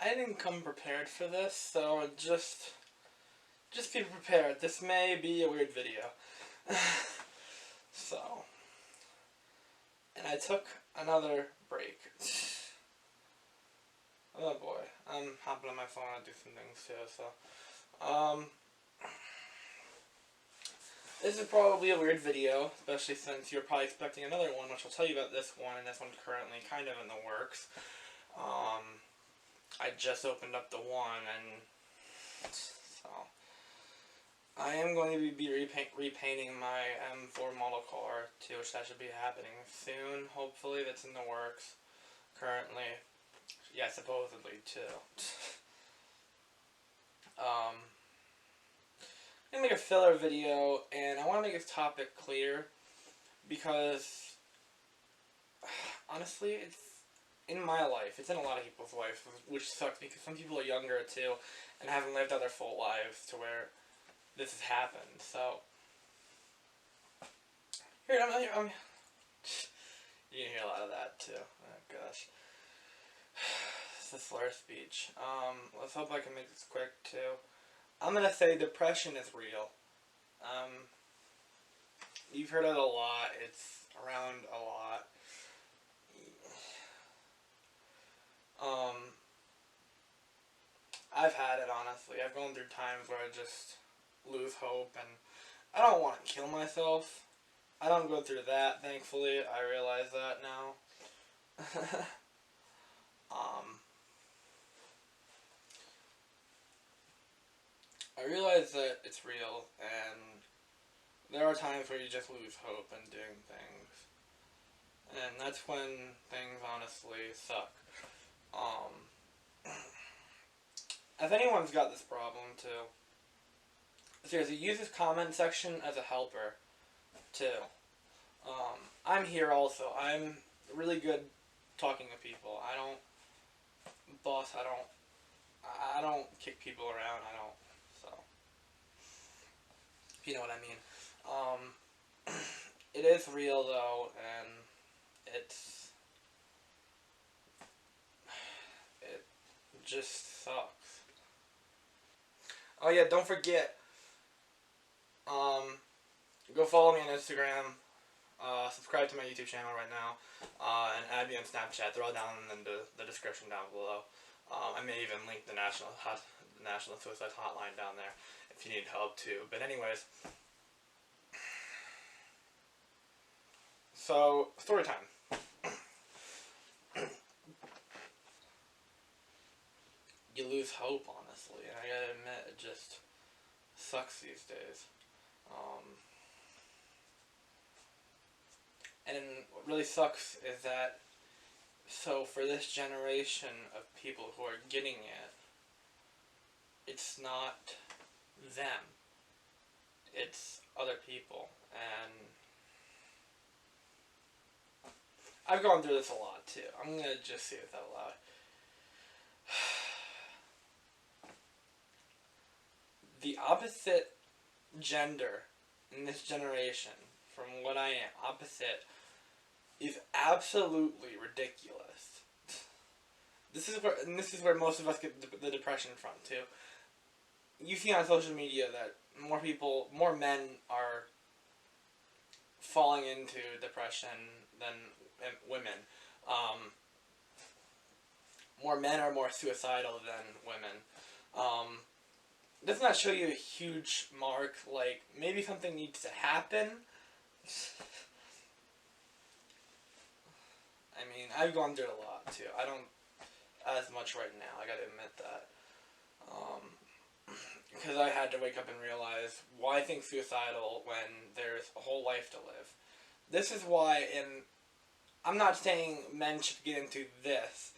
I didn't come prepared for this, so just be prepared. This may be a weird video. So, and I took another break. Oh boy, I'm hopping on my phone to do some things too, so, this is probably a weird video, especially since you're probably expecting another one, which I'll tell you about this one, and this one's currently kind of in the works. I just opened up the one, and so I am going to be repainting my M4 model car too, which that should be happening soon. Hopefully, that's in the works. Currently, yeah, supposedly too. I'm gonna make a filler video, and I want to make this topic clear because honestly, it's in my life. It's in a lot of people's lives, which sucks because some people are younger too and haven't lived out their full lives to where this has happened. So here, I'm you can hear a lot of that too. Oh gosh. It's a slur speech. Let's hope I can make this quick too. I'm gonna say depression is real. You've heard it a lot. It's around a lot. I've had it, honestly. I've gone through times where I just lose hope, and I don't want to kill myself. I don't go through that, thankfully. I realize that now. I realize that it's real, and there are times where you just lose hope in doing things. And that's when things honestly suck. If anyone's got this problem too, seriously, use this comment section as a helper too. I'm here also. I'm really good talking to people. I don't boss. I don't kick people around. I don't. So, if you know what I mean. It is real though, and it just sucks. Oh yeah, don't forget. Go follow me on Instagram. Subscribe to my YouTube channel right now, and add me on Snapchat. They're all down in the description down below. I may even link the National Suicide Hotline down there if you need help too. But anyways, so story time. You lose hope, honestly, and I gotta admit, it just sucks these days. And what really sucks is that, so for this generation of people who are getting it, it's not them. It's other people. And I've gone through this a lot too. I'm gonna just say this out loud. The opposite gender in this generation, from what I am, opposite, is absolutely ridiculous. This is where most of us get the depression from too. You see on social media that more men are falling into depression than women. More men are more suicidal than women. Does not show you a huge mark, like maybe something needs to happen. I mean, I've gone through it a lot too. I don't as much right now, I gotta admit that. Because I had to wake up and realize why think suicidal when there's a whole life to live. This is why, and I'm not saying men should get into this.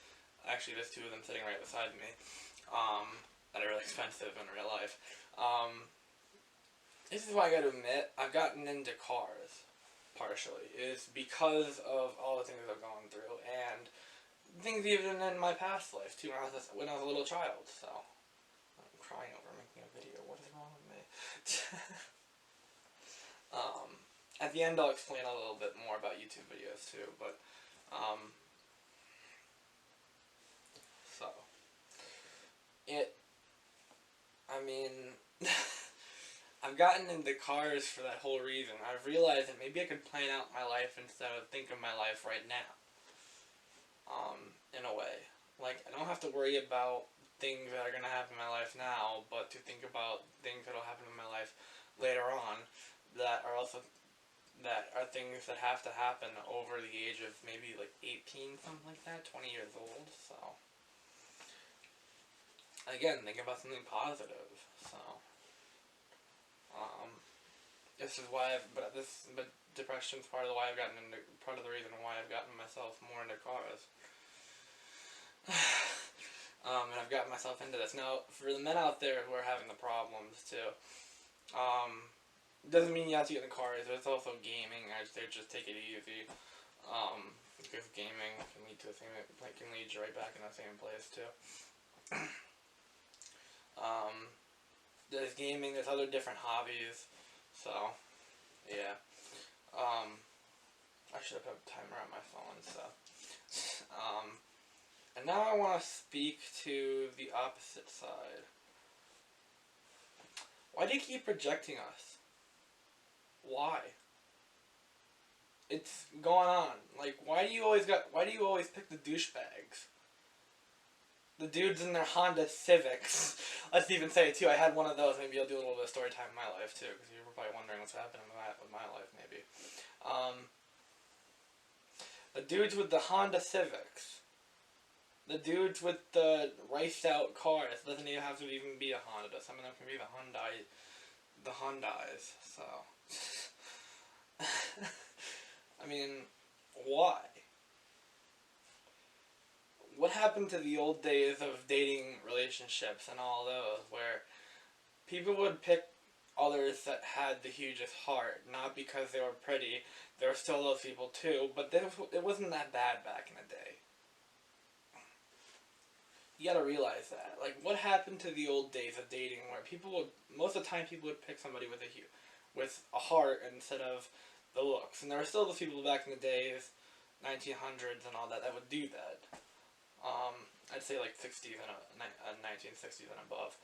Actually, there's two of them sitting right beside me. That are really expensive in real life. This is why I gotta admit, I've gotten into cars, partially, is because of all the things I've gone through, and things even in my past life, too, when I was a little child, so. I'm crying over making a video, what is wrong with me? At the end I'll explain a little bit more about YouTube videos, too, but, so. mean, I've gotten into cars for that whole reason. I've realized that maybe I could plan out my life instead of think of my life right now. In a way. Like, I don't have to worry about things that are going to happen in my life now, but to think about things that will happen in my life later on that are also, that are things that have to happen over the age of maybe like 18, something like that, 20 years old, so. Again, think about something positive, so. This is why but depression's part of the reason why I've gotten myself more into cars. And I've gotten myself into this. Now, for the men out there who are having the problems too, doesn't mean you have to get in cars. There's also gaming. I say just take it easy, because gaming can lead to the same, like, can lead you right back in the same place too. There's gaming. There's other different hobbies. So, yeah. I should have put a timer on my phone. So, and now I want to speak to the opposite side. Why do you keep rejecting us? Why? It's going on. Like, why do you always pick the douchebags? The dudes in their Honda Civics. Let's even say it too. I had one of those. Maybe I'll do a little bit of story time in my life too, because you're probably wondering what's happening with my life. Maybe. The dudes with the Honda Civics. The dudes with the riced out cars. It doesn't even have to even be a Honda. Some of them can be the Hyundais. So. I mean, why? What happened to the old days of dating relationships and all those, where people would pick others that had the hugest heart, not because they were pretty. There were still those people too, but it wasn't that bad back in the day. You gotta realize that. Like, what happened to the old days of dating, where most of the time people would pick somebody with a heart instead of the looks. And there were still those people back in the days, 1900s and all that would do that. I'd say like 60s and 1960s and above.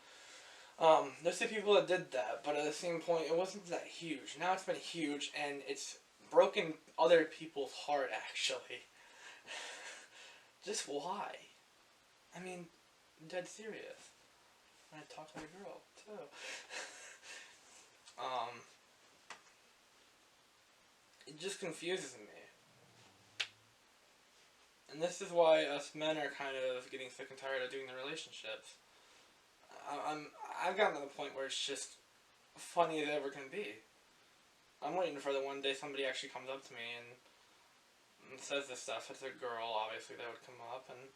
There's the people that did that, but at the same point, it wasn't that huge. Now it's been huge, and it's broken other people's heart, actually. Just why? I mean, I'm dead serious. I talk to a girl, too. It just confuses me. And this is why us men are kind of getting sick and tired of doing the relationships. I've gotten to the point where it's just funny as it ever can be. I'm waiting for the one day somebody actually comes up to me and says this stuff. It's a girl, obviously, that would come up, and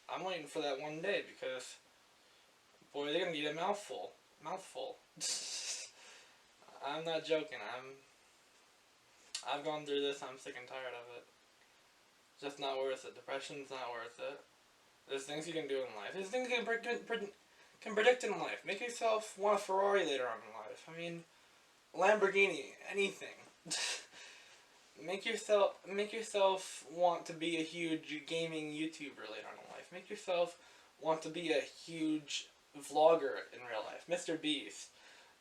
I'm waiting for that one day, because, boy, they're gonna need a mouthful. I'm not joking. I've gone through this. I'm sick and tired of it. Just not worth it. Depression's not worth it. There's things you can do in life. There's things you can predict in life. Make yourself want a Ferrari later on in life. I mean, Lamborghini, anything. Make yourself want to be a huge gaming YouTuber later on in life. Make yourself want to be a huge vlogger in real life. Mr. Beast.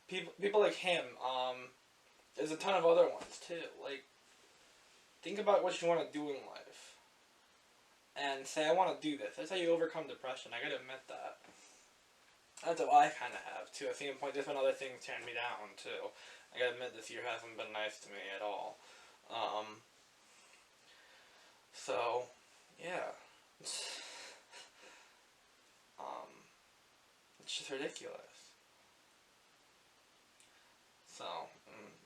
People like him. There's a ton of other ones too. Like, think about what you want to do in life. And say, I want to do this. That's how you overcome depression. I gotta admit that. That's what I kind of have too. At the same point, there's been other things tearing me down too. I gotta admit, this year hasn't been nice to me at all. So, yeah. It's just ridiculous. So,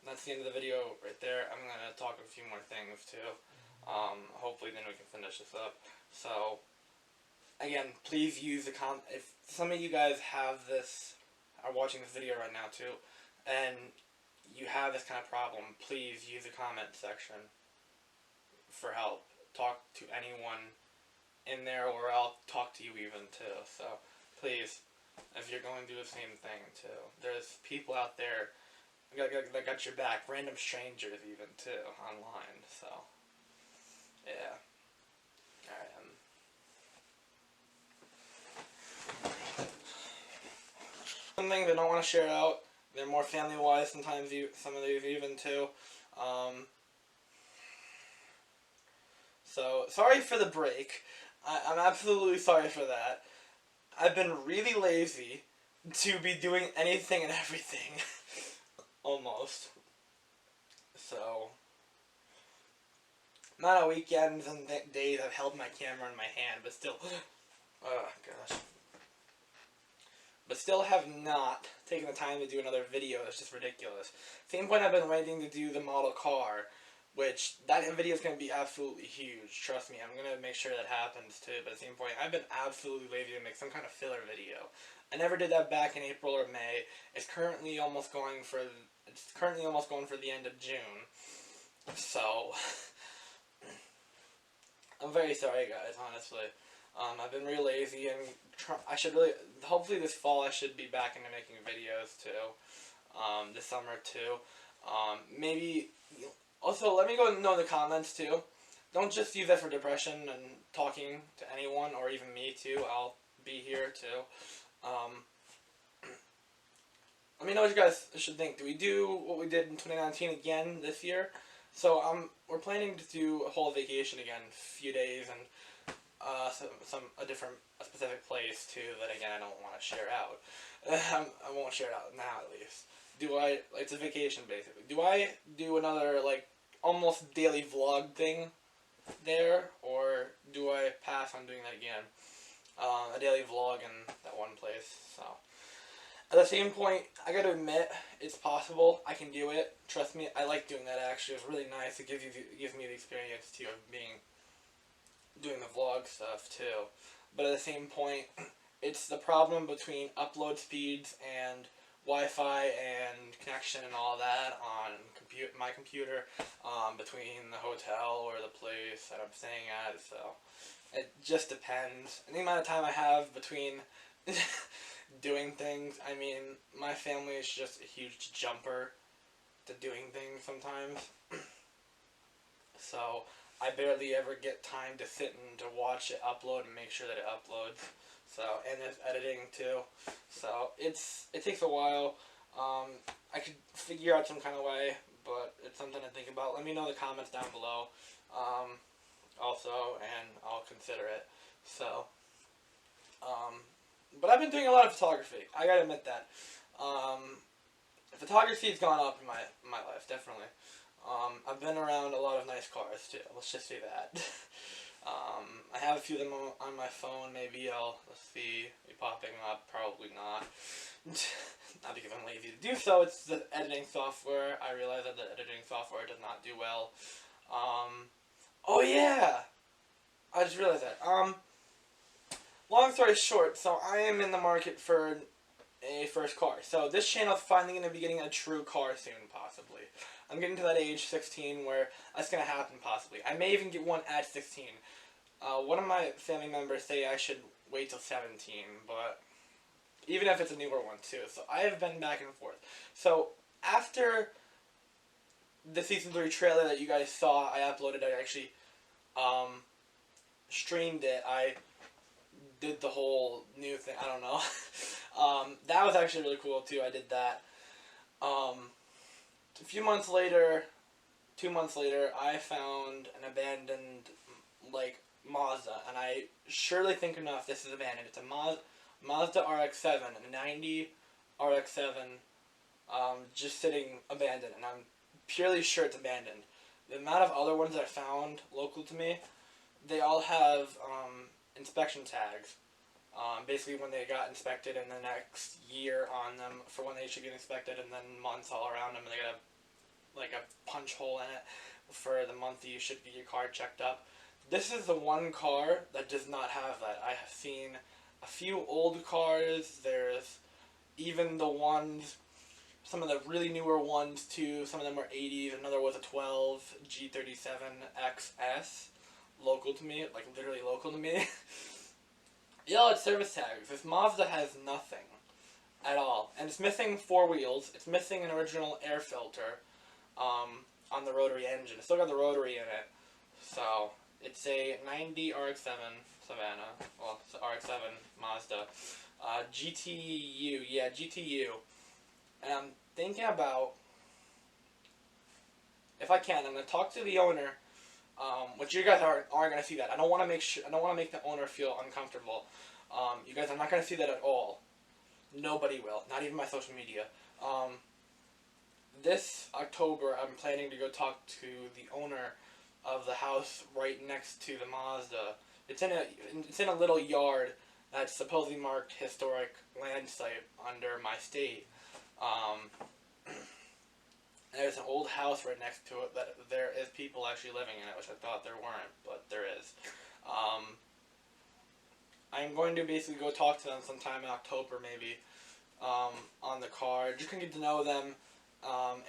that's the end of the video right there. I'm going to talk a few more things too. Hopefully then we can finish this up. So, again, please use the if some of you guys are watching this video right now too, and you have this kind of problem, please use the comment section for help. Talk to anyone in there, or I'll talk to you even too. So, please, if you're going through the same thing too, there's people out there that got your back, random strangers even too, online, so, yeah. Alright, some things I don't want to share out. They're more family-wise sometimes, some of these even too. So, sorry for the break. I'm absolutely sorry for that. I've been really lazy to be doing anything and everything. Almost. So, not on weekends and days I've held my camera in my hand, but still. Oh, gosh. But still have not taken the time to do another video. It's just ridiculous. Same point I've been waiting to do the model car, which that video is going to be absolutely huge. Trust me, I'm going to make sure that happens too. But at the same point, I've been absolutely lazy to make some kind of filler video. I never did that back in April or May. It's currently almost going for the end of June. So I'm very sorry, guys. Honestly. I've been really lazy, and I should really, hopefully this fall I should be back into making videos too, this summer too. Maybe, also let me know in the comments too. Don't just use that for depression and talking to anyone, or even me too. I'll be here too. Let me know what you guys should think. Do we do what we did in 2019 again this year? So we're planning to do a whole vacation again, a few days, and a specific place too that again I don't want to share out. I won't share it out now at least. It's a vacation basically. Do I do another like almost daily vlog thing there, or do I pass on doing that again? A daily vlog in that one place. So at the same point, I gotta admit, it's possible. I can do it. Trust me, I like doing that actually. It's really nice. It gives me the experience too of doing the vlog stuff too. But at the same point, it's the problem between upload speeds and Wi-Fi and connection and all that on my computer, between the hotel or the place that I'm staying at. So it just depends. And the amount of time I have between doing things. I mean, my family is just a huge jumper to doing things sometimes. So I barely ever get time to sit and to watch it upload and make sure that it uploads. So, and there's editing too. So it takes a while. I could figure out some kind of way, but it's something to think about. Let me know in the comments down below. Also, and I'll consider it. So, but I've been doing a lot of photography. I gotta admit that. Photography's gone up in my life, definitely. I've been around a lot of nice cars too. Let's just say that. I have a few of them on my phone. Maybe let's see, be popping up. Probably not. Not because I'm lazy to do so. It's the editing software. I realize that the editing software does not do well. Oh yeah, I just realized that. Long story short, so I am in the market for a first car. So this channel is finally going to be getting a true car soon, possibly. I'm getting to that age, 16, where that's going to happen, possibly. I may even get one at 16. One of my family members say I should wait till 17, but even if it's a newer one, too. So I have been back and forth. So after the Season 3 trailer that you guys saw, I uploaded, I actually streamed it. I did the whole new thing. I don't know. That was actually really cool, too. I did that. A few months later, 2 months later, I found an abandoned, like, Mazda, and I surely think enough this is abandoned. It's a Mazda RX-7, a 90 RX-7, just sitting abandoned, and I'm purely sure it's abandoned. The amount of other ones I found local to me, they all have inspection tags. Basically when they got inspected in the next year on them for when they should get inspected, and then months all around them, and they got a punch hole in it for the month that you should get your car checked up. This is the one car that does not have that. I have seen a few old cars. There's even the ones, some of the really newer ones too. Some of them were 80s. Another was a 12 G37 XS, local to me, like literally local to me. Yeah, it's service tags. This Mazda has nothing at all, and it's missing 4 wheels. It's missing an original air filter on the rotary engine. It's still got the rotary in it. So it's a 90 RX-7. Savannah. Well, it's RX-7 Mazda. GTU. Yeah, GTU. And I'm thinking about, if I can, I'm gonna talk to the owner. Which you guys aren't gonna see that. I don't want to make the owner feel uncomfortable. You guys are not gonna see that at all. Nobody will. Not even my social media. This October, I'm planning to go talk to the owner of the house right next to the Mazda. It's in a little yard that's supposedly marked historic land site under my state. There's an old house right next to it that there is people actually living in it, which I thought there weren't, but there is. I'm going to basically go talk to them sometime in October, maybe, on the car. Just gonna get to know them,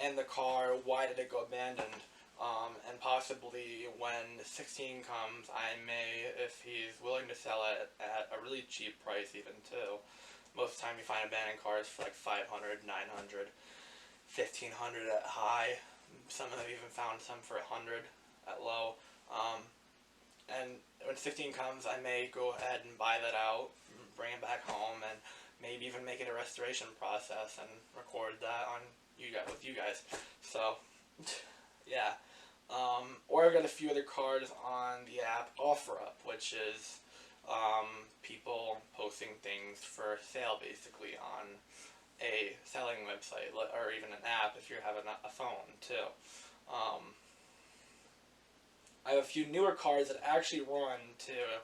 and the car. Why did it go abandoned? And possibly when 16 comes, I may, if he's willing to sell it at a really cheap price, even too. Most of the time, you find abandoned cars for like 500, 900, 1,500 at high. Some have even found some for 100 at low. And when 16 comes, I may go ahead and buy that out, bring it back home, and maybe even make it a restoration process and record that on with you guys. So, yeah. Or I've got a few other cars on the app OfferUp, which is people posting things for sale basically on a selling website, or even an app if you're having a phone too. I have a few newer cars that actually run too,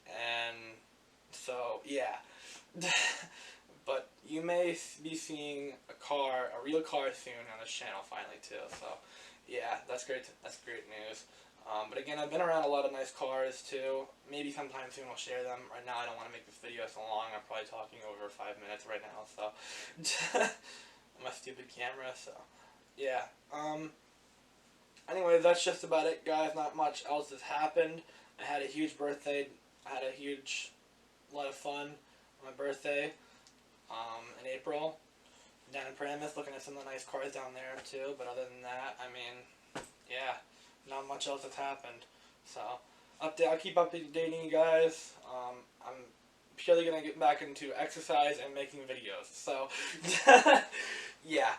and so yeah. But you may be seeing a real car soon on this channel finally too. So yeah, that's great. That's great news. But again, I've been around a lot of nice cars too. Maybe sometime soon I'll share them. Right now I don't want to make this video so long. I'm probably talking over 5 minutes right now. So my stupid camera. So yeah. Anyway, that's just about it, guys. Not much else has happened. I had a huge birthday. I had a lot of fun on my birthday in April. Down in Paramus, looking at some of the nice cars down there too. But other than that, I mean, yeah, not much else has happened. So, I'll keep updating you guys. I'm purely gonna get back into exercise and making videos. So, yeah.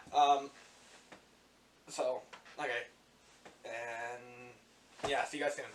So, okay. And yeah, see you guys soon.